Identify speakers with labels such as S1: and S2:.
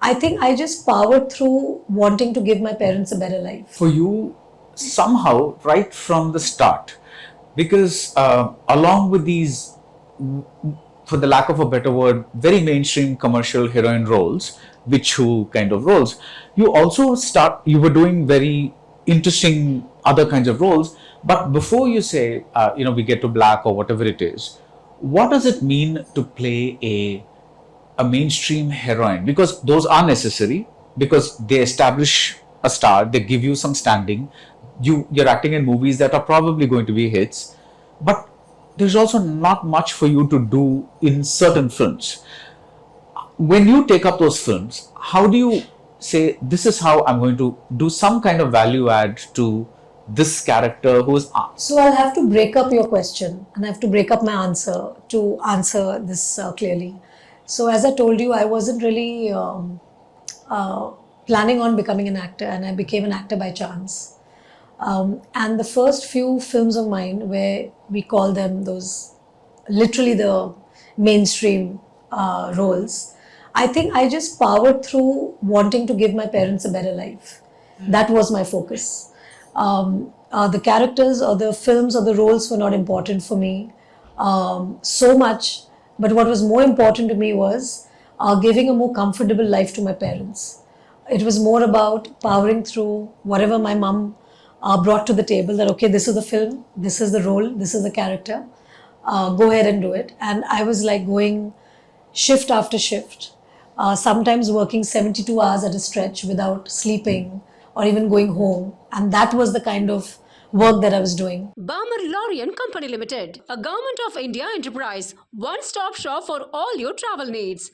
S1: I think I just powered through wanting to give my parents a better life.
S2: For you, somehow, right from the start, because along with these, for the lack of a better word, very mainstream commercial heroine roles, which who kind of roles, you were doing very interesting other kinds of roles. But before you say, we get to black or whatever it is, what does it mean to play a mainstream heroine? Because those are necessary, because they establish a star, they give you some standing, you're acting in movies that are probably going to be hits, but there's also not much for you to do in certain films. When you take up those films, how do you say, this is how I'm going to do some kind of value add to this character who's
S1: So I'll have to break up your question and I have to break up my answer to answer this clearly. So as I told you, I wasn't really planning on becoming an actor, and I became an actor by chance. And the first few films of mine, where we call them those literally the mainstream roles, I think I just powered through wanting to give my parents a better life. That was my focus. The characters or the films or the roles were not important for me so much, but what was more important to me was giving a more comfortable life to my parents. It was more about powering through whatever my mom brought to the table, that okay, this is the film, this is the role, this is the character, go ahead and do it. And I was like going shift after shift, sometimes working 72 hours at a stretch without sleeping or even going home. And that was the kind of work that I was doing.
S3: Balmer, Lawrie and Company Limited, a Government of India enterprise, one-stop shop for all your travel needs.